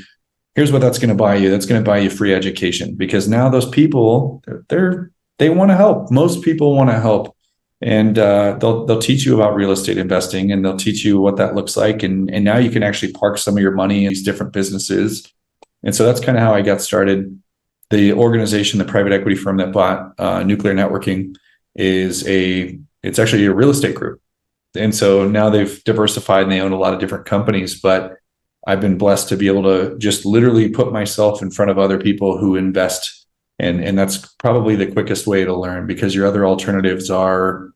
Speaker 3: Here's what that's going to buy you. That's going to buy you free education, because now those people, they want to help. Most people want to help, and they'll teach you about real estate investing, and they'll teach you what that looks like. And now you can actually park some of your money in these different businesses. And so that's kind of how I got started. The organization, the private equity firm that bought Nuclear Networking, it's actually a real estate group. And so now they've diversified and they own a lot of different companies, but I've been blessed to be able to just literally put myself in front of other people who invest. And that's probably the quickest way to learn, because your other alternatives are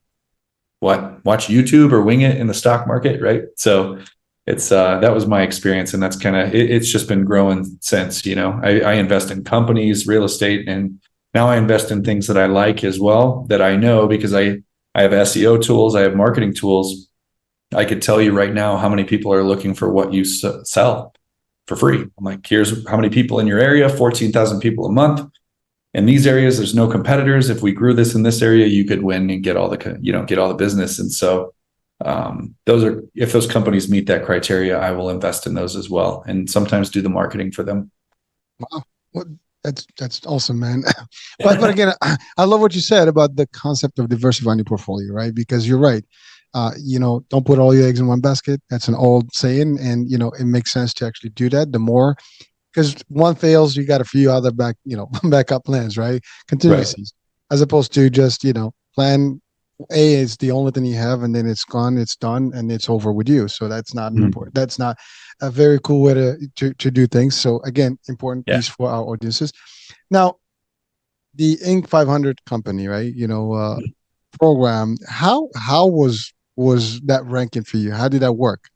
Speaker 3: watch YouTube or wing it in the stock market. Right. So it's, that was my experience, and that's kind of, it's just been growing since, I invest in companies, real estate, and now I invest in things that I like as well, that I know, because I have SEO tools, I have marketing tools. I could tell you right now how many people are looking for what you sell for free. I'm like, here's how many people in your area, 14,000 people a month. In these areas, there's no competitors. If we grew this in this area, you could win and get all the business. And so if those companies meet that criteria, I will invest in those as well, and sometimes do the marketing for them.
Speaker 2: Wow. Well, that's awesome, man. But again, I love what you said about the concept of diversifying your portfolio, right? Because you're right. Don't put all your eggs in one basket. That's an old saying, and it makes sense to actually do that. The more, because one fails, you got a few other backup plans, right? Contingencies, right. As opposed to just plan A is the only thing you have, and then it's gone, it's done, and it's over with you. So that's not important. That's not a very cool way to do things. So again, important piece for our audiences. Now, the Inc. 500 company, right? Program. How was that ranking for you? How did that work?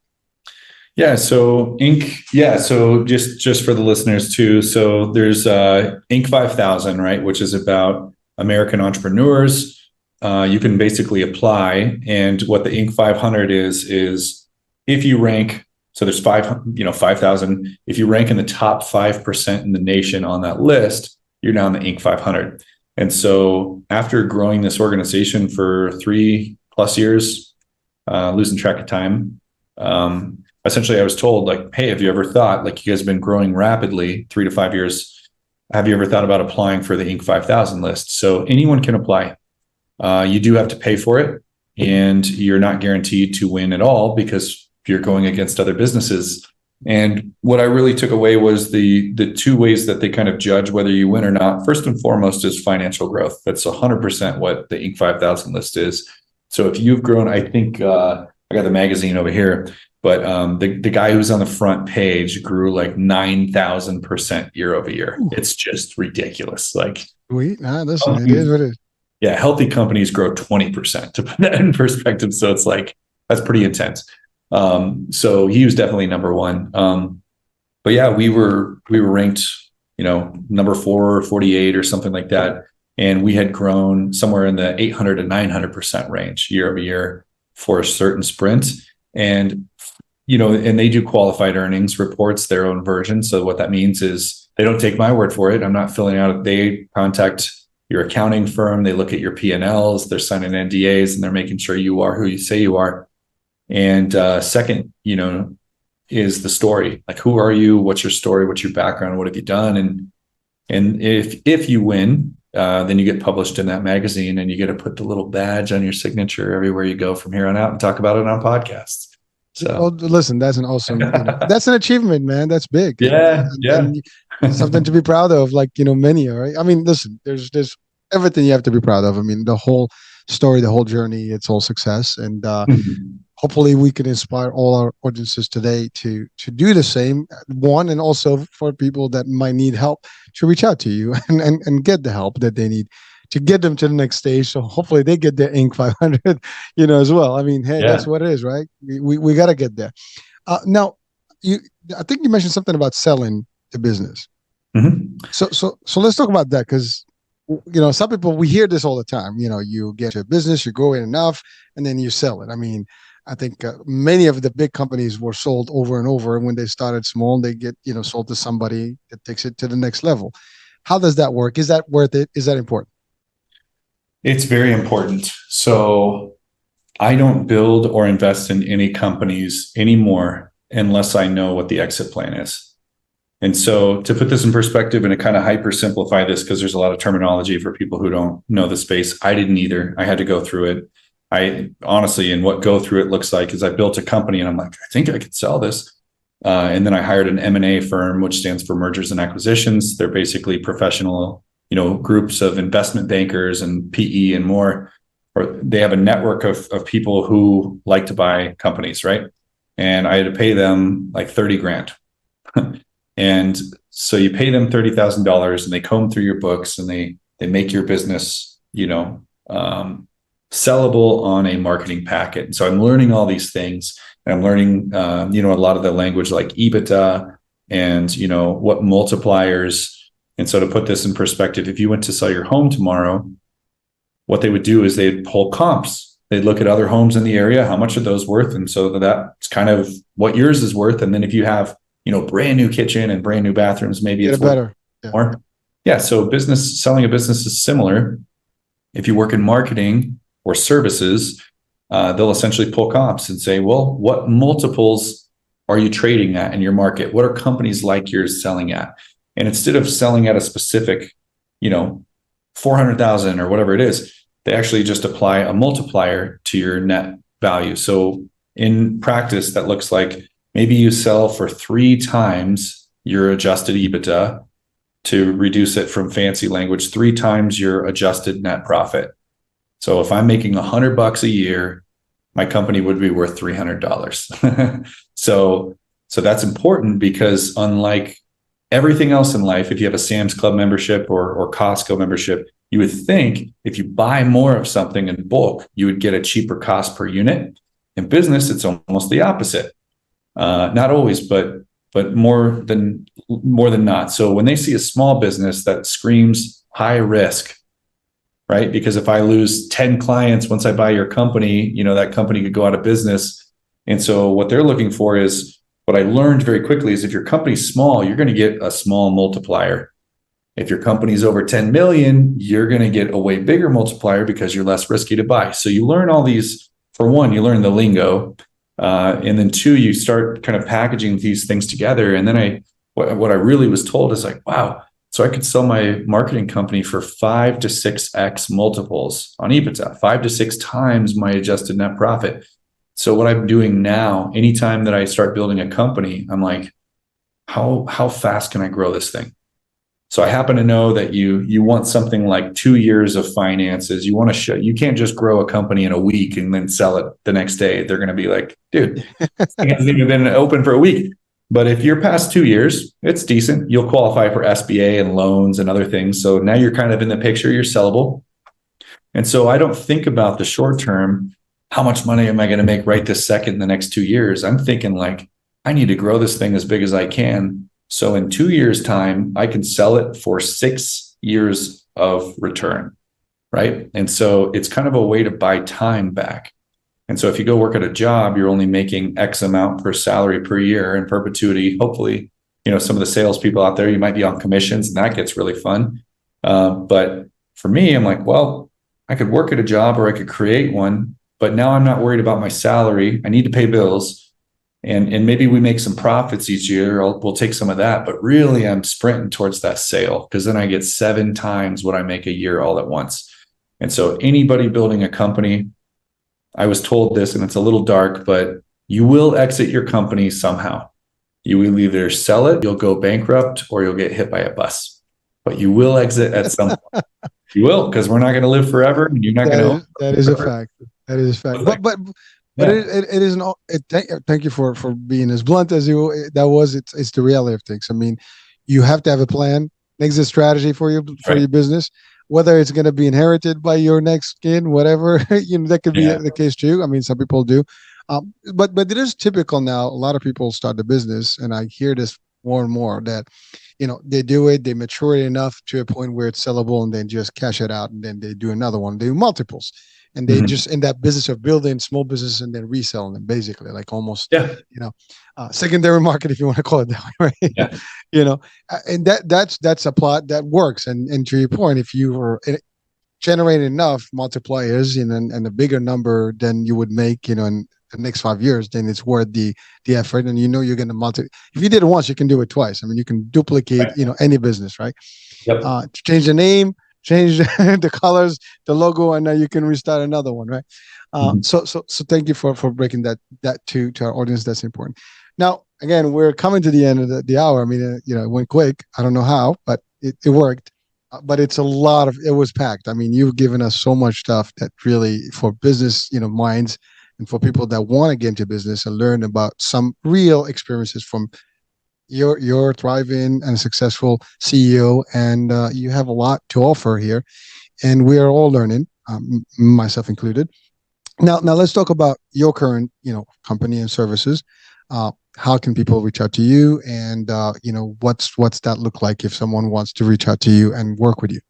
Speaker 3: Yeah, so Inc. Yeah, so just for the listeners too. So there's Inc. 5000, right, which is about American entrepreneurs. You can basically apply, and what the Inc. 500 is if you rank. So there's 5,000. If you rank in the top 5% in the nation on that list, you're now in the Inc. 500. And so after growing this organization for 3+ years, losing track of time, essentially I was told, like, hey, have you ever thought, like, you guys have been growing rapidly, 3 to 5 years, have you ever thought about applying for the Inc. 5000 list? So anyone can apply. You do have to pay for it, and you're not guaranteed to win at all because you're going against other businesses. And what I really took away was the two ways that they kind of judge whether you win or not. First and foremost is financial growth. That's 100% what the Inc. 5000 list is. So if you've grown, I think I got the magazine over here, but the guy who's on the front page grew like 9,000% year over year.
Speaker 2: Ooh.
Speaker 3: It's just ridiculous. Like,
Speaker 2: listen, it is what it is.
Speaker 3: Yeah, healthy companies grow 20%, to put that in perspective. So it's like, that's pretty intense. So he was definitely number one. But yeah, we were ranked, number 448 or something like that. And we had grown somewhere in the 800 to 900% range year over year for a certain sprint. And, and they do qualified earnings reports, their own version. So what that means is they don't take my word for it. I'm not filling out. They contact your accounting firm. They look at your P&Ls, they're signing NDAs, and they're making sure you are who you say you are. And second, is the story. Like, who are you? What's your story? What's your background? What have you done? And if you win, then you get published in that magazine, and you get to put the little badge on your signature everywhere you go from here on out, and talk about it on podcasts. So,
Speaker 2: listen, that's an awesome. That's an achievement, man. That's big.
Speaker 3: Yeah,
Speaker 2: and something to be proud of. Like, many are. Right? I mean, listen, there's everything you have to be proud of. I mean, the whole story, the whole journey, it's all success, and hopefully we can inspire all our audiences today to do the same. One, and also for people that might need help, to reach out to you and get the help that they need to get them to the next stage. So hopefully they get their Inc. 500, as well. I mean, hey, that's what it is, right? We got to get there. Now, I think you mentioned something about selling the business.
Speaker 3: Mm-hmm.
Speaker 2: So let's talk about that, because some people, we hear this all the time. You get your business, you grow it enough, and then you sell it. I mean, I think many of the big companies were sold over and over. And when they started small, they get, sold to somebody that takes it to the next level. How does that work? Is that worth it? Is that important?
Speaker 3: It's very important. So I don't build or invest in any companies anymore unless I know what the exit plan is. And so to put this in perspective and to kind of hyper simplify this, because there's a lot of terminology for people who don't know the space. I didn't either. I had to go through it. I honestly, and what go through it looks like is I built a company and I'm like, I think I could sell this. And then I hired an M&A firm, which stands for mergers and acquisitions. They're basically professional, groups of investment bankers and PE and more, or they have a network of people who like to buy companies. Right. And I had to pay them like 30 grand. And so you pay them $30,000 and they comb through your books and they make your business, sellable on a marketing packet. And so I'm learning all these things, and I'm learning, a lot of the language like EBITDA and, what multipliers. And so to put this in perspective, if you went to sell your home tomorrow, what they would do is they'd pull comps. They'd look at other homes in the area. How much are those worth? And so that's kind of what yours is worth. And then if you have, brand new kitchen and brand new bathrooms, maybe it's
Speaker 2: better.
Speaker 3: More. Yeah. So selling a business is similar. If you work in marketing or services, they'll essentially pull comps and say, well, what multiples are you trading at in your market? What are companies like yours selling at? And instead of selling at a specific, 400,000 or whatever it is, they actually just apply a multiplier to your net value. So in practice, that looks like maybe you sell for 3 times your adjusted EBITDA, to reduce it from fancy language, 3 times your adjusted net profit. So if I'm making $100 a year, my company would be worth $300. So that's important, because unlike everything else in life, if you have a Sam's Club membership or Costco membership, You would think if you buy more of something in bulk, you would get a cheaper cost per unit. In business, it's almost the opposite. Not always, but more than not. So when they see a small business that screams high risk, right? Because if I lose 10 clients once I buy your company, that company could go out of business. And so what they're looking for is, what I learned very quickly is, if your company's small, you're going to get a small multiplier. If your company's over 10 million, you're going to get a way bigger multiplier because you're less risky to buy. So you learn all these. For one, you learn the lingo. And then two, you start kind of packaging these things together. And then what I really was told is like, wow, so I could sell my marketing company for 5 to 6x multiples on EBITDA, 5 to 6 times my adjusted net profit. So what I'm doing now, anytime that I start building a company, I'm like, how fast can I grow this thing? So I happen to know that you want something like 2 years of finances. You want to show, you can't just grow a company in a week and then sell it the next day. They're going to be like, dude, this thing hasn't even been open for a week. But if you're past 2 years, it's decent. You'll qualify for SBA and loans and other things. So now you're kind of in the picture, you're sellable. And so I don't think about the short term. How much money am I going to make right this second in the next 2 years? I'm thinking like, I need to grow this thing as big as I can. So in 2 years' time, I can sell it for 6 years of return, right? And so it's kind of a way to buy time back. And so if you go work at a job, you're only making X amount per salary per year in perpetuity. Hopefully, some of the salespeople out there, you might be on commissions, and that gets really fun. But for me, I'm like, well, I could work at a job or I could create one, but now I'm not worried about my salary. I need to pay bills. And maybe we make some profits each year. We'll take some of that, but really I'm sprinting towards that sale, because then I get 7 times what I make a year all at once. And so anybody building a company, I was told this, and it's a little dark, but you will exit your company somehow. You will either sell it, you'll go bankrupt, or you'll get hit by a bus. But you will exit at some point. You will, because we're not going to live forever, and you're not going to.
Speaker 2: That is a fact. That is a fact. But it is an. Thank you for being as blunt as you. That was. It's the reality of things. I mean, you have to have a plan, exit strategy for your business. Whether it's going to be inherited by your next kid, whatever, that could be the case too. I mean, some people do, but it is typical now. A lot of people start the business, and I hear this more and more, that they do it, they mature it enough to a point where it's sellable, and then just cash it out, and then they do another one. They do multiples. And they just in that business of building small business and then reselling them, basically, like almost, secondary market, if you want to call it that way, right? Yeah. And that's a plot that works. And to your point, if you were generating enough multipliers and a bigger number than you would make, in the next 5 years, then it's worth the effort. And you're going to if you did it once, you can do it twice. I mean, you can duplicate, any business, right? Yep. Change the name, change the colors, the logo, and now you can restart another one, right? So thank you for breaking that to our audience. That's important. Now, again, we're coming to the end of the hour. I mean, it went quick. I don't know how, but it worked. But it was packed. I mean, you've given us so much stuff that really, for business, minds, and for people that want to get into business and learn about some real experiences from you're thriving and successful CEO, and you have a lot to offer here, and we are all learning, myself included. Now let's talk about your current, company and services. How can people reach out to you, and what's that look like if someone wants to reach out to you and work with you?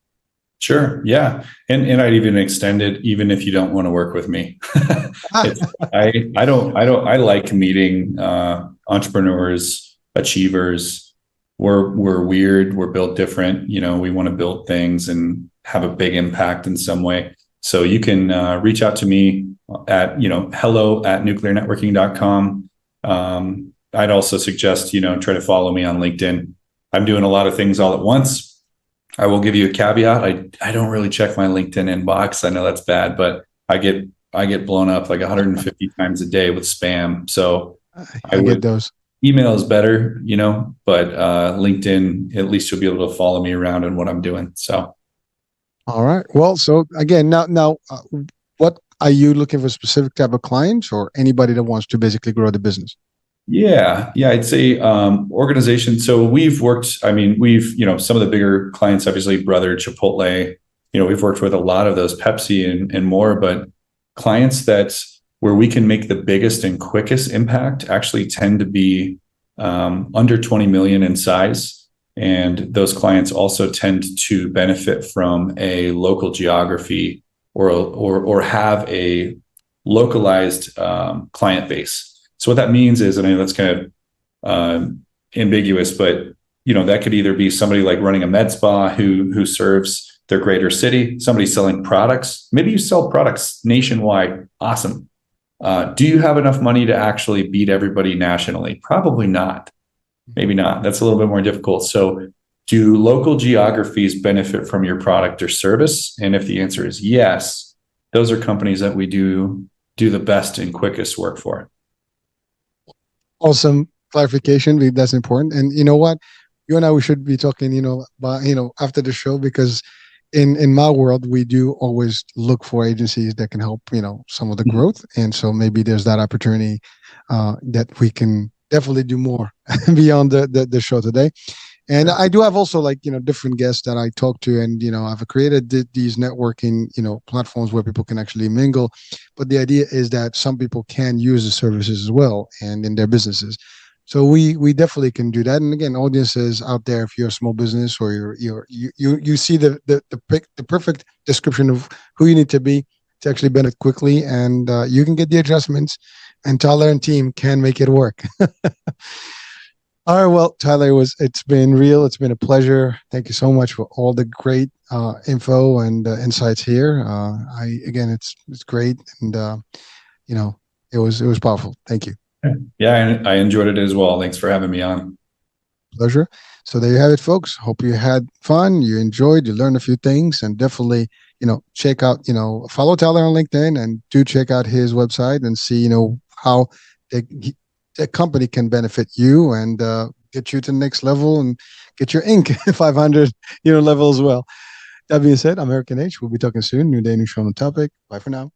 Speaker 3: Sure. Yeah. And I'd even extend it, even if you don't want to work with me. I like meeting entrepreneurs, achievers. We're weird. We're built different. We want to build things and have a big impact in some way. So you can reach out to me at, hello@nuclearnetworking.com. I'd also suggest, try to follow me on LinkedIn. I'm doing a lot of things all at once. I will give you a caveat. I don't really check my LinkedIn inbox. I know that's bad, but I get blown up like 150 times a day with spam. So
Speaker 2: I get those.
Speaker 3: Email is better, but LinkedIn, at least you'll be able to follow me around and what I'm doing. So,
Speaker 2: all right. Well, so again, now, what are you looking for? A specific type of clients, or anybody that wants to basically grow the business?
Speaker 3: Yeah, I'd say organization. So we've worked. I mean, some of the bigger clients, obviously, Brother, Chipotle, we've worked with a lot of those Pepsi and more, but clients where we can make the biggest and quickest impact actually tend to be under 20 million in size. And those clients also tend to benefit from a local geography or have a localized client base. So what that means is, and I know that's kind of ambiguous, but that could either be somebody like running a med spa who serves their greater city, somebody selling products. Maybe you sell products nationwide. Awesome. Do you have enough money to actually beat everybody nationally? Probably not. Maybe not. That's a little bit more difficult. So do local geographies benefit from your product or service? And if the answer is yes, those are companies that we do the best and quickest work for.
Speaker 2: Awesome clarification. That's important. And you know what? You and I, we should be talking, after the show, because in my world, we do always look for agencies that can help, some of the growth. And so maybe there's that opportunity that we can definitely do more beyond the show today. And I do have also different guests that I talk to, and I've created these networking platforms where people can actually mingle. But the idea is that some people can use the services as well and in their businesses. So we definitely can do that. And again, audiences out there, if you're a small business or you see the perfect description of who you need to be to actually benefit quickly, and you can get the adjustments, and Tyler and team can make it work. All right, well, Tyler, it's been real. It's been a pleasure. Thank you so much for all the great info and insights here. It's great, and it was powerful. Thank you.
Speaker 3: Yeah, and I enjoyed it as well. Thanks for having me on.
Speaker 2: Pleasure. So there you have it, folks. Hope you had fun, you enjoyed, you learned a few things, and definitely, check out, follow Tyler on LinkedIn, and do check out his website and see, how the company can benefit you and get you to the next level and get your Inc. 500, level as well. That being said, I'm Eric H. We'll be talking soon. New day, new show on the topic. Bye for now.